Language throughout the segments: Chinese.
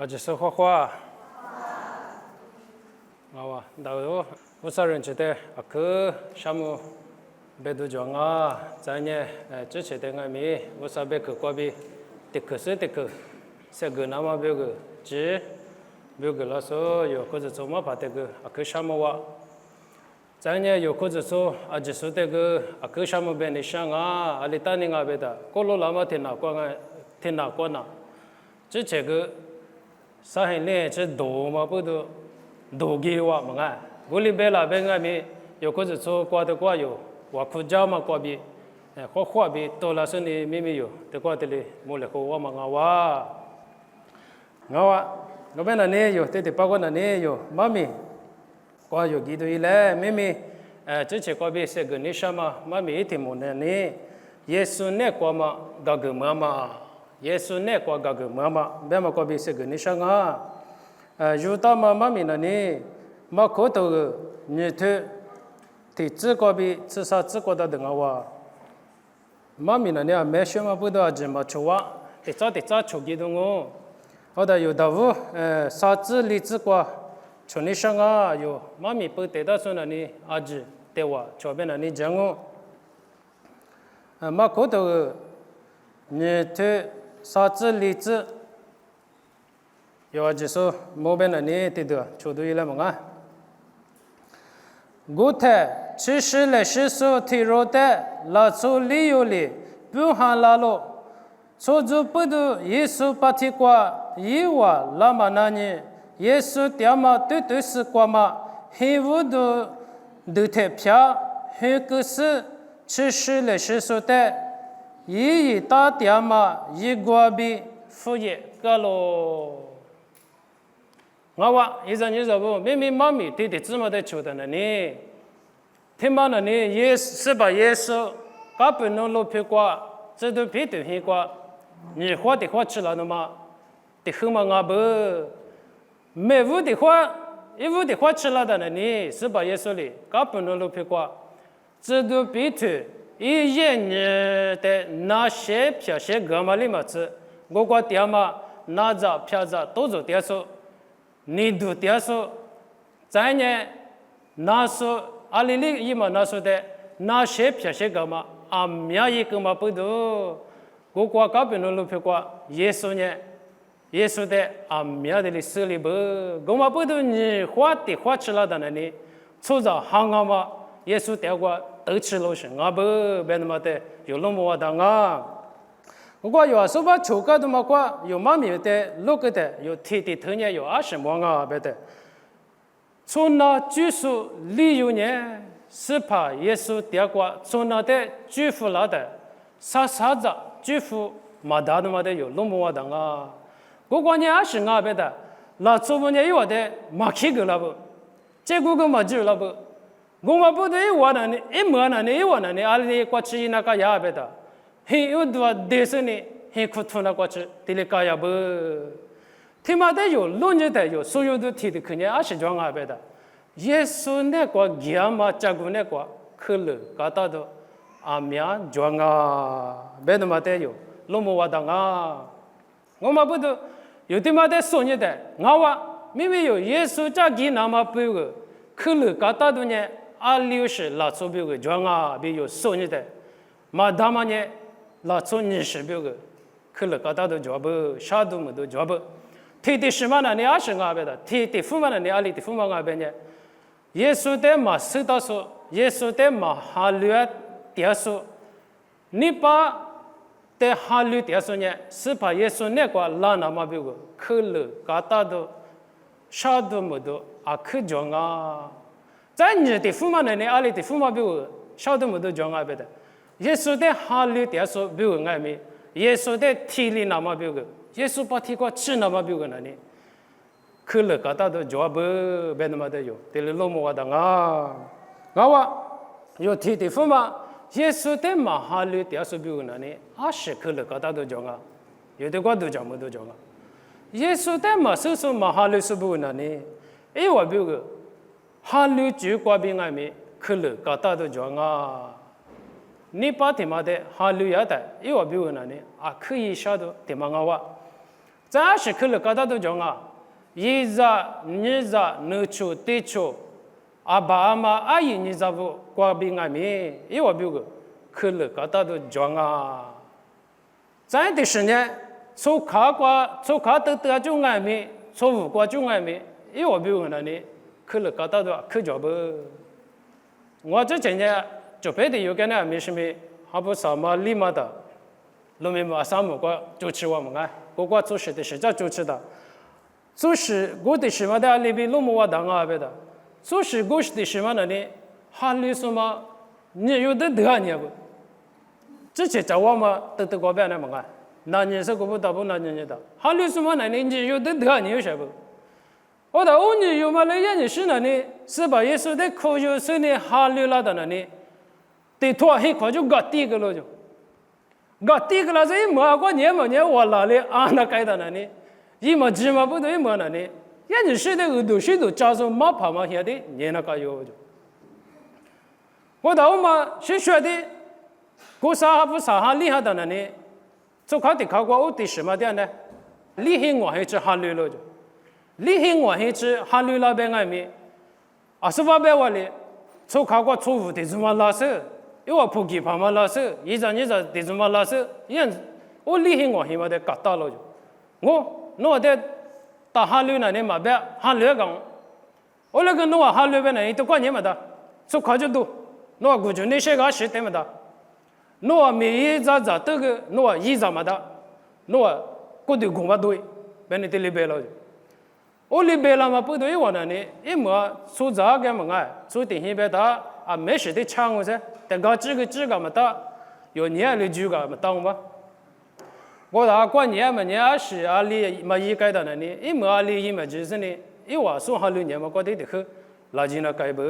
这是画画。啊，那我啥人觉得去项目别都讲啊，在呢之前的我们我啥别去过比，的去是的去，是个那么别个，只别个老说有或者做么把这个去项目哇，在呢有或者说就是这个去项目别你想啊，阿里达尼啊别的，过路那么听哪过啊，听哪过哪，之前个。啥很累，这多嘛不都多给我们啊？我里边那边我们有个是做挂的挂有，我苦家嘛挂比，花花比多了是你咪咪有，的挂的哩，没了和我们我边那里有，的包括那里有，妈咪挂有几多一来，咪咪，之前挂比是个你什么，妈咪一天没那里，耶稣那挂嘛，那个妈妈。Yesu ne kwa gaga mama bema kwa bi se gni shanga yuta mama mi na ni ma ko to ni te ti zi kwa bi zi sa zi kwa da denga wa ma mi na ni a me shu ma bu da ji ma chu wa ti za chu gi dong o oda yu da wu sa zi li zi kwa chu ni shanga yu ma mi bu te da su na ni a ji te wa chu be na ni jang o ma ko to ni te sa zi li zi有就是某边的你对的，出对了嘛啊。古代其实历史上提到的拉出理由里，不含拉罗，出自不读耶稣巴提瓜伊瓦拉玛那尼，耶稣爹妈对对是瓜嘛，黑无的对太票，黑个是其实历史上的。一大点嘛，一个比副业个咯。我话一阵子不，明明妈咪弟弟怎么的求的呢？你听嘛呢？你耶是把耶稣把本能路皮过，这都皮都皮过，你花的花吃了的嘛？的很嘛我不，没屋的花，一屋的花吃了的呢？你是把耶稣里把本能路皮过，这都皮头。一年的那些票些格嘛里嘛子，我国爹嘛拿着票子都做点数，你都点数，在呢那数阿里里伊嘛那数的那些票些格嘛啊苗一个嘛不多，我国搞不弄路票过，耶稣呢，耶稣的啊苗的里手里不，我嘛不多你花的花吃了的呢你，出着行啊嘛，耶稣带过。都吃了是，我不别那么的有那么我当啊。我有时候出个的么过，有妈咪的，路个的，有天的头呢，有20么啊别的。从那据说理由呢，是怕耶稣带过，从那的祝福了的，啥子祝福马达的么的有那么我当啊。我呢20啊别的，那做不呢有的马起个了不，这个马就了不。我们不对我那里，一模那里，我那里，阿里过去那个也别的，很有多的是呢，很苦痛那过去，这里个也不，他妈的有论着的有所有的提的肯定20桩也别的，耶稣那个亚嘛加古那个可乐，搞到的阿苗桩啊，别的嘛的有，那么我当啊，我们不都有的嘛的说你的，我话明明有耶稣加给那么不个可乐搞到的呢。阿里是拉出别个庄啊，别有收你的，马达嘛呢，拉出20别个，可能搞到的job，啥都没得job，天地什么呢？你20啊别的，天地父嘛呢？你阿里的父嘛啊别呢？耶稣的嘛受到说，耶稣的嘛哈律点说，你把的哈律点说呢，是把耶稣那个拉那么别个，可能搞到的啥都没得，啊去庄啊。在你的父母那里，阿里的父母比我晓得么多讲啊别的，耶稣的哈律点说比我爱没，耶稣的体力那么比我，耶稣把体过吃那么比我那里，可能搞到的job别那么的有，这里老么我当啊，我话有体的父母，耶稣的嘛哈律点说比我那里，20可能搞到的讲啊，有的话都讲么都讲啊，耶稣的嘛说说嘛哈律说比我那里，哎我比我。哈律主国边外面，可能搞到的讲啊，你把他妈的哈律也得，因为比如那里啊，可以晓得他妈我话，咱是去了高大都讲啊，一扎、二扎、二处、地处，阿爸阿妈阿姨你咋不挂病阿米？因为比如去了高大都讲啊，咱的10年，从卡得就阿米，从无挂就阿米，因为比如那里去了高大都去脚不？我之前呢，就别的有个呢，没什么，还不什么立马的，农民马上么个就吃我们啊，个做事的是这就吃的，做事我的什么的里边农民我当啊别的，做事我是的什么呢？哈里什么你有的得你不？之前找我嘛得过别人么个，那你是个不打不那你的，哈里什么呢？你有的得你有啥不？我的欧尼有嘛来人家是那里，是把耶稣的口有是呢哈里拉的那里，对托黑块就搞第一个了就。搞第一个了，这一摸过年我哪里啊那该的那里，一摸芝麻不对一摸那里，人家是的耳朵是都加上马跑嘛下的，你那个有就。我的欧嘛是说的，过啥还不啥哈厉害的那里，做考的考过我的什么的呢？厉害我还是哈里了就。厉害我还是哈里那边外面，28边外里，做考过错误的怎么拉手？因为普及旁嘛拉手，一张的怎么拉手？人我厉害我还没得搞到了就，我的到哈里那里嘛边哈里讲，我那个我哈里边那都管你么的，做考就多，我估计那些个是对么的，我每一张这个我一张么的，我过得公嘛对，别你这里边了就。我里边了嘛不对我那里，一摸出这个么哎，出电线边打啊没事的抢我噻，但搞这个么打，有年的这个么当嘛，我打过年么年是啊里么一改的那里，一摸啊里一么就是呢，一话说哈6年么过得的很，垃圾那改不，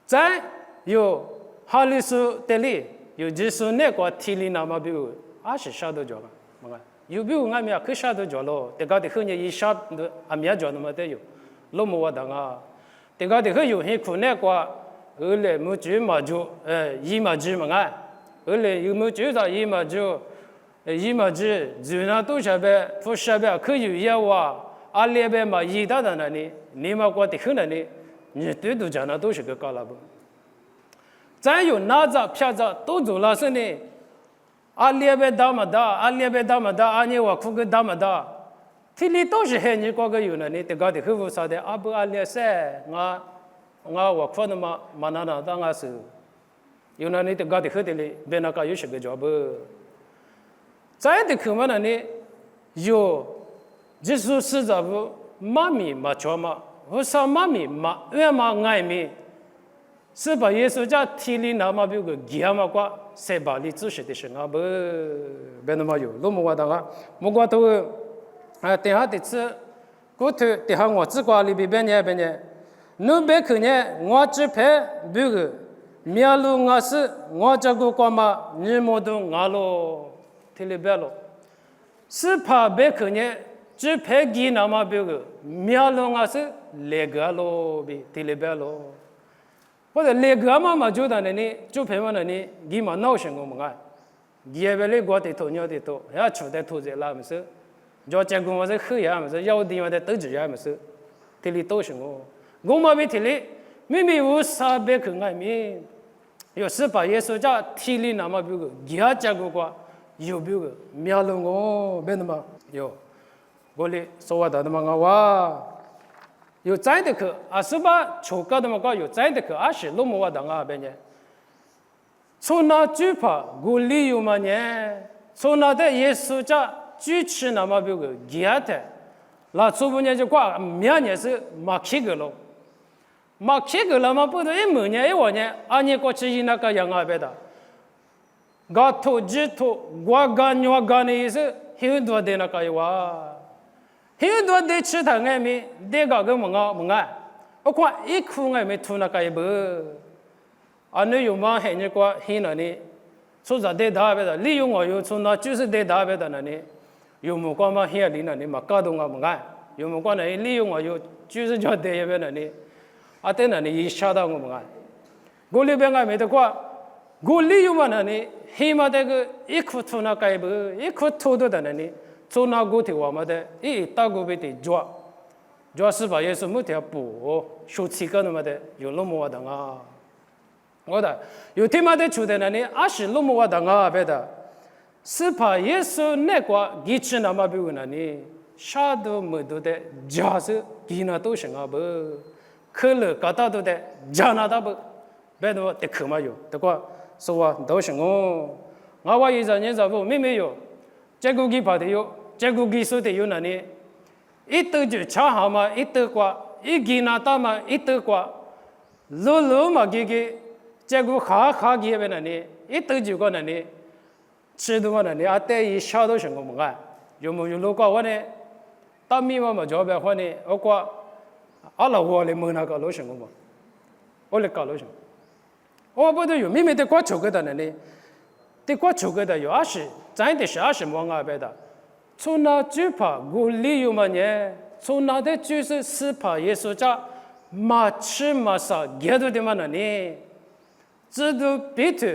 再有哈里说的里有就是那个体力那么比如啊是啥都叫个么个。有比如俺们可啥都做了，这个的很也一啥都俺们做那么的有，老么我当啊，这个的很有很苦难过，后来没做嘛就一嘛做嘛啊，后来有没做到一嘛做，一嘛做，做那都是呗，不是呗，可有也哇，阿里边嘛一大的那里，你嘛过的很那里，你对都讲那都是个高了不？咱有哪吒撇吒都做了是呢？阿里边打么打，阿你我哭个打么打，体力都是很你过个有呢，你这个的很无啥的，阿不阿里噻，我哭那么那当我是，有呢你这个的很的哩，别那个有些个job，再的去嘛那里有，就是实在不妈咪嘛做嘛，我说妈咪嘛，我嘛爱咪。是把耶稣叫体力那么比个吉嘛瓜，谁把你做事的事啊不，别那么有，那么我当啊，我都等下的次，过头等下我只管里边呢，侬别去呢，我只拍比个，面路我是我这个干嘛，你么都我咯，体力别咯，是怕别去呢，只拍吉那么比个，面路我是那个咯，比体力别咯。或者那个嘛就在那里，就陪我那里，你嘛闹心我们啊，也别来过的头鸟的头，也出的头在那么事，就结果我是黑呀么事，要的我在斗智呀么事，体力都是我嘛没体力，明明有啥别去爱面，有时把耶稣叫体力那么比个，也结果过，有比个苗了我别那么有，我哩说话的那么我哇。有在的去，是把求告的么个有在的去，是罗么我当啊边呢？从那惧怕，我理由嘛呢？从那的耶稣家支持那么别个吉的，那初步呢就挂明年是马起个了，马起个了嘛不对，明年我呢，你过去那个样啊别的，我头指头，我干的意思，很多的那个哇。很多的吃汤爱米，这个么啊，我看一哭爱米吐那个不，你有嘛很你过很那里，出在对大别的，利用我有从那就是对大别的那里，有么过嘛很里那里嘛搞动啊么啊，有么过那利用我有就是叫对一边那里，对那里一下到我们啊，我里边爱米的过，我利用嘛那里，起码这个一哭吐那个不，一哭吐的那里。从那个地方嘛的，一大个被的抓是把耶稣木条补，受气个那么的有那么的啊，我的有天嘛的出的那里，阿是那么的啊，别的，是把耶稣那个几次那么比如那里，啥都没得的，假是几那都行啊不，可乐嘎达都的，假那达不，别的的可嘛有，的话说啊都行哦，我一直年不没有，这个几把的有，这个几数的有那里。一得就恰好嘛，一得qua，一给那大嘛，一得qua，路嘛给，这个哈给边那里，一得就过那里，吃的嘛那里，带一小都成个么个，有没有路过我呢？大米嘛就别换呢，我过，阿拉我来问那个路成个么？我来搞路成，我不都有明明的过求个的那里，的过求个的有20，咱的是20么个别的。从那就怕我理由嘛呢？从那的就是是怕耶稣家马吃马杀，也都的嘛呢？这都别头，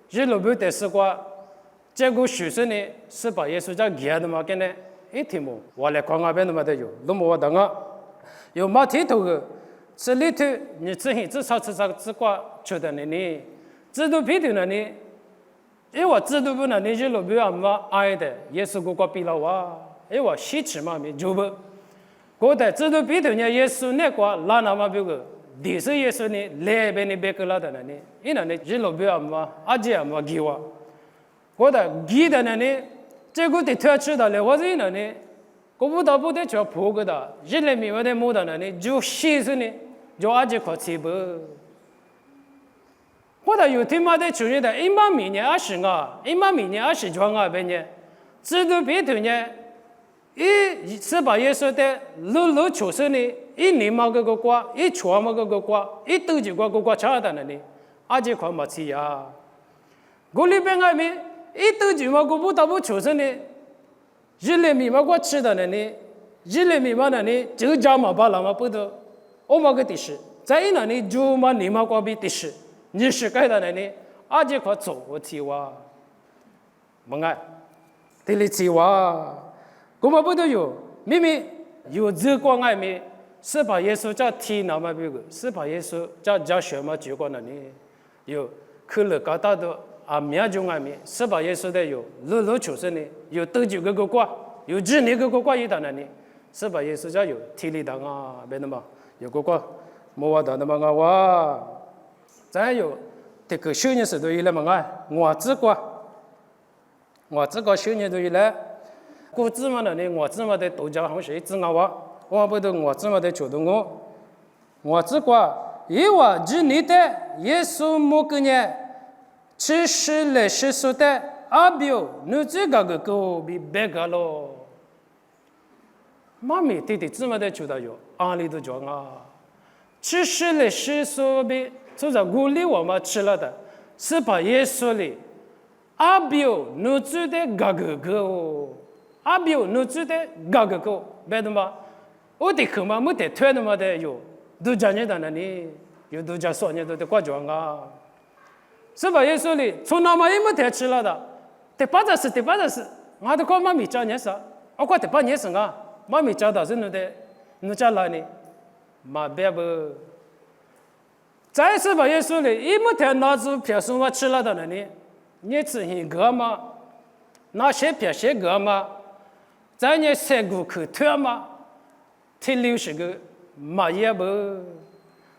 日路不得是过，这个学生呢是把耶稣家也的嘛跟呢？一天么？我来看那边的嘛的有，那么我等啊，有马蹄头个，这里头你至少只挂出的呢？这都别头呢？因为知道不能，你日路不要嘛爱的，也是个比了哇。因为西吃嘛没就不，我的知道比头呢，耶稣那个拉那么别个，第是耶稣呢来边的别个拉的呢，因为呢日路不要嘛，阿姐嘛给我，我的给的呢，这个的特吃的了，我是呢，我不得不得叫破个的，日来没我的没的呢，就西是呢，就阿姐可吃不。或者有天嘛的出现的，一万米呢20啊，1万米呢20庄啊，边呢，知道别头呢，一是把耶稣的路出生呢，一年嘛个瓜，一船嘛个瓜，一斗就个瓜差的呢，阿姐看嘛吃呀，我里边外面一斗就嘛个不打不出生呢，日来米嘛个吃的呢，日来米嘛呢，就家嘛把那嘛不得，我嘛个的是，在那里就嘛你嘛个比的是。你是该的呢？阿姐可走起哇，蒙爱，这里起哇，我们不都有？明明有这个爱没？是把耶稣叫提那么别个，是把耶稣叫什么结果呢？有可乐高大的啊，苗种爱没？是把耶稣的有路出生的，有得救个瓜，有治那个瓜一的呢？是把耶稣叫有提里当啊，别的嘛，有个瓜，莫话的那么哇。再有这个修年是对了嘛？我这个修年对了，古字嘛呢？我这么的都叫好些字我不都我这么的觉得我这个因为只你的耶稣某个人去世了世俗的阿表，你这个比别个咯，妈咪弟弟这么的觉得有，阿里都讲啊，去世了世俗比。就是鼓励我们吃了的，是把耶稣里阿表奴主的个，阿表奴主的个，别的嘛，我的课嘛没得推的嘛的有，都讲你的那里，有都讲说你都得挂装啊，是把耶稣里从那么也没得吃了的，得把这事，我都讲妈咪教你啥，我讲得把你什啊，妈咪教的是你教哪里，嘛别不。再是把耶稣里一没得拿出撇数嘛吃了的呢，你吃一个嘛，那些撇些个嘛，在你三个口脱嘛，提60个嘛也不，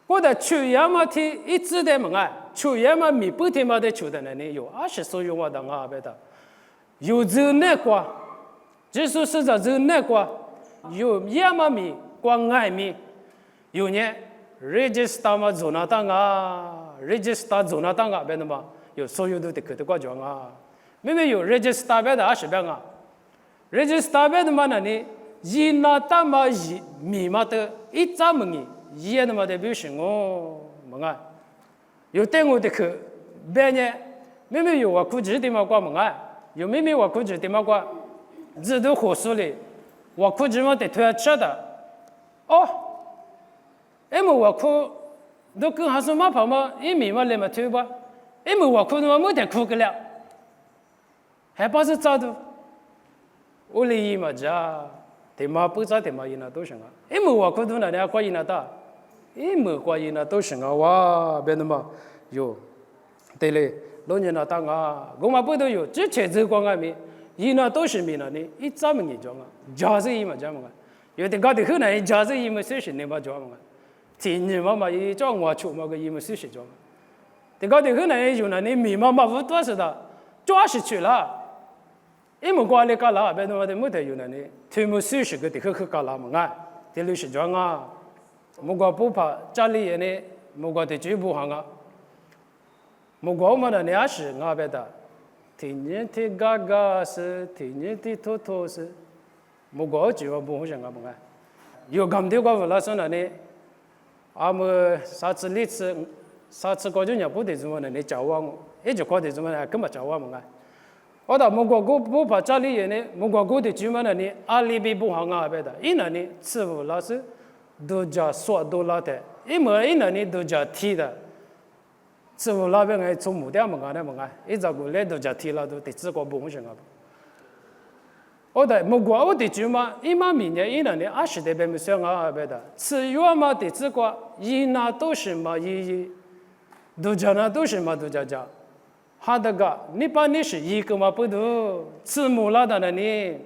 我的求也嘛提一直的嘛求也嘛米不提嘛的求的呢，有20所有我的啊别的，有这那个，只是是这那个，有也嘛米光爱米，有呢。register 嘛做那当啊 ，register 做那当啊，别的嘛，有所有都得可得过讲啊，明明有 register 别的20边啊 ，register 别的嘛呢，一那当嘛一密码的一张门的，一那么的表示哦，么啊，有对我的可别呢，明明有我估计的嘛过么啊，有明明我估计的嘛过，这都合适的，我估计嘛得推吃的，哦。因为我哭，都跟还是马跑嘛，一米嘛来嘛推吧，因为我哭的嘛没得哭个了，还不是早的，乌里伊嘛家，他妈不咋他妈伊那都行啊，一没我可多那俩过伊那大，一没过伊那都行啊哇，别那么有，对嘞，老年那当啊，我嘛不都有，之前这光啊米，伊那都是米那呢，一咋么严重啊，家是伊嘛家嘛个，有的搞的很难，家是伊嘛事情你嘛家嘛个，天年嘛伊叫我出嘛个伊嘛事情家嘛，的搞的很难有那你米嘛不多是的，抓是去了。一没过来干啦，别那么的没得有那里，他们休息个的去干啦嘛啊，的历史上啊，没过不怕家里人呢，没过的追不行啊，没过我们那里也是啊别的，天天的嘎嘎是，天天的拖拖是，没过就要不行啊嘛啊，有咁的过不拉上那里，俺们上次高中也不得怎么那里教我，一直搞的怎么还根本教我嘛啊。我到蒙古国不怕家里人呢，蒙古国的居民呢，阿里比不行啊，别的，一那呢，吃不老是都叫说都老的，一那呢都叫提的，吃不老边个从木掉么个么个，一早过来都叫提了，都得自个不行啊。我的蒙古我的居民，一嘛明年一那呢20代边没想啊，别的，吃药嘛的自个，一那都是嘛一，都叫那都是嘛都叫。哈的个，你把你是一个嘛不多，吃木拉的那你，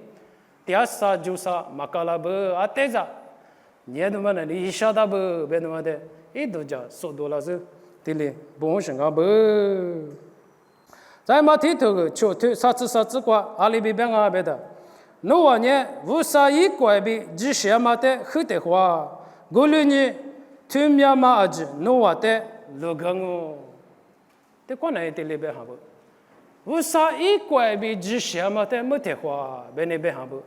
第二啥就啥，马卡拉不啊对着，你他妈那你一下大不别他妈的，一都叫说多了是，对嘞，不是啊不，在马蹄头个秋头啥子瓜，阿里边边啊别的，那玩意无啥一怪比，只是嘛的很的话，过了呢，推面嘛阿子，那话的路刚哦。这关哪一点里边好不？为啥一怪比之前嘛的没得话，别那边好不？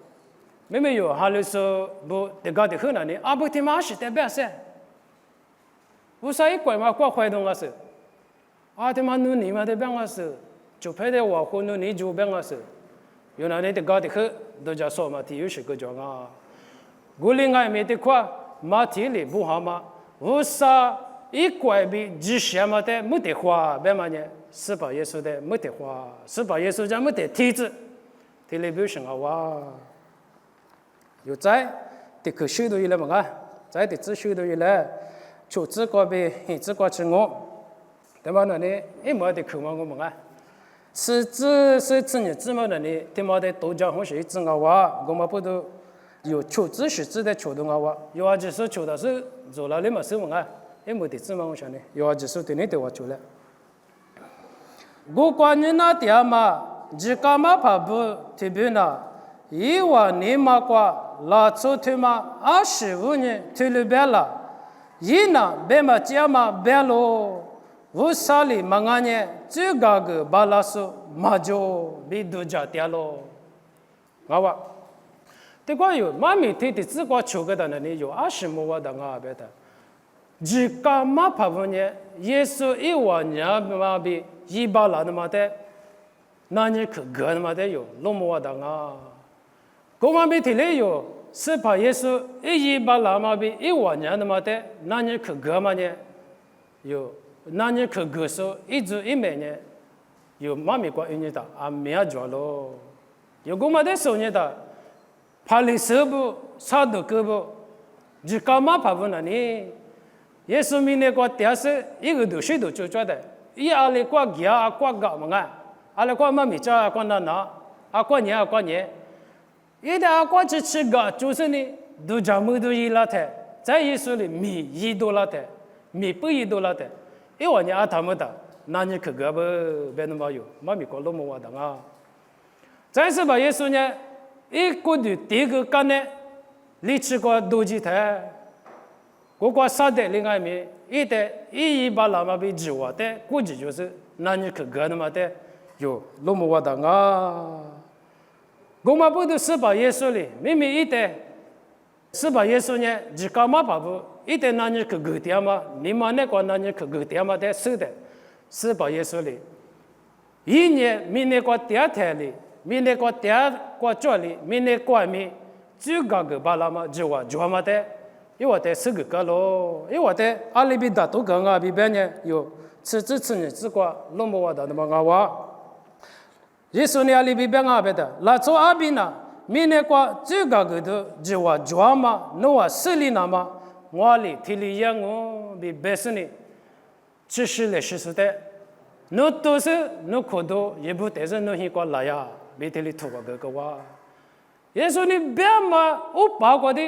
没有，哈里说不，这个的很难的，阿不听嘛是代表噻。为啥一怪嘛怪坏东西？啊，他妈努力嘛的变个是，就拍的话或努力就变个是，原来这个的很都叫说嘛，体育是个叫啊。我另外面的话，马体力不好嘛，为啥？一怪比之前嘛的没得话，别嘛呢？是把耶稣的没得话，是把耶稣讲没得体质，体力表现啊哇！有在的可修到伊了嘛？在的只修到伊了，求自个别，自个吃我，对嘛呢？一毛的口嘛我嘛？是你怎么呢？他妈的都讲好是一只啊哇！我们不都有求自是自的求的啊哇？有啊，就是求的是做了的嘛是嘛？也没得怎么我想呢，有啊，就是对你对我做了。我关于那点嘛，只干嘛怕不特别呢？以往你嘛过拉出去嘛，25年退了别了，一呢别嘛家嘛别喽，我啥里嘛俺呢，这个巴拉苏嘛就比度假掉喽，好吧？这个有妈咪提的自个求个的呢，你有25万的啊别的。只干嘛怕不呢？耶稣一万年嘛比一巴拉那么的，那你可个那么的有，那么我当啊，我们比提里有，是怕耶稣一巴拉嘛比一万年那么的，那你可个嘛呢？有，那你可个说一直一每年有妈咪过一年的啊，没有做咯，有我们的手呢的，怕你手不，啥都个不，只干嘛怕不呢你？耶稣明年过第二次，一个都谁都做的，一阿里过家啊过搞嘛啊，阿里过妈咪家过那啊过年啊过年，一的啊过去吃个就是呢，都讲么都一拉的，在耶稣里米1多拉的，米不1多拉的，一万年啊他们的，那你可个不别那么有，妈咪过那么我的啊，再是把耶稣呢，一个的第一个干呢，你吃过多几台。我过啥的另外面，一把老妈被指我的，估计就是那你可个那么的有那么我的啊。我们不都是把耶稣里，明明一代是把耶稣呢，只干嘛把不一代那你可个点嘛，你们那个那你可个点嘛的是的，是把耶稣里，一年明年过第二天里，明年过第二过这里，明年过面就个把老妈就我做嘛的。因为我在4个咯，因为我在阿里比达都讲啊，比别人有吃呢，只管那么我的那么我，耶稣呢阿里比别人别的，那做阿比呢，明年过这个个的就话抓嘛，侬话势力那么，我里体力养我比白死呢，只是来实施的，侬都是侬可多也不但是侬去过来呀，比体力土个话，耶稣你别嘛，我把过的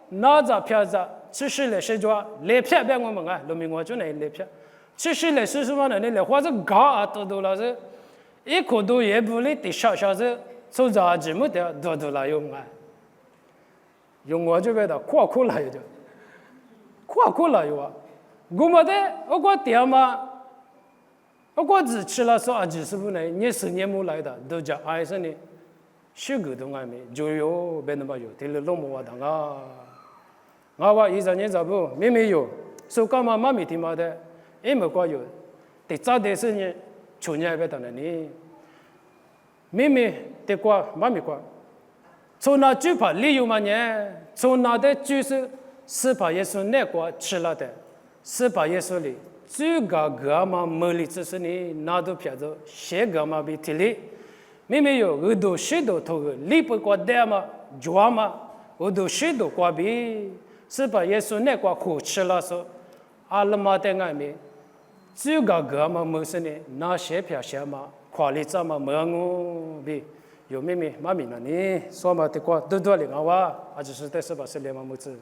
拿着票子，只是来实抓，来票别我们啊，农民我就来票。只是来说什么呢？你来或者搞啊，多了是，一口多也不离的小子，做着节目的多了用啊，用我这边的夸了有的，夸了有啊，我们的我点嘛，我只吃了说20分呢，你10年没来的，都叫爱生的，许个东西没，就有别那么有，听了弄么话的啊，我话20年咋不，没有，说干嘛妈咪听嘛的。因为过有，第早的是呢，去年别当了呢，妹妹的过，妈咪过，从那就怕理由嘛呢，从那的就是把耶稣那过吃了的，是把耶稣里这个嘛没里只是呢，那都骗子，些个嘛被提里，妹妹有耳朵许多头个，里不过的嘛，抓嘛，耳朵许多过比，是把耶稣那过苦吃了说，阿拉嘛的爱没。这个嘛没事呢，那些票些嘛，快里怎么没我比有妹妹妈咪呢？你说嘛的话多多的我，还是得是把事连嘛没事。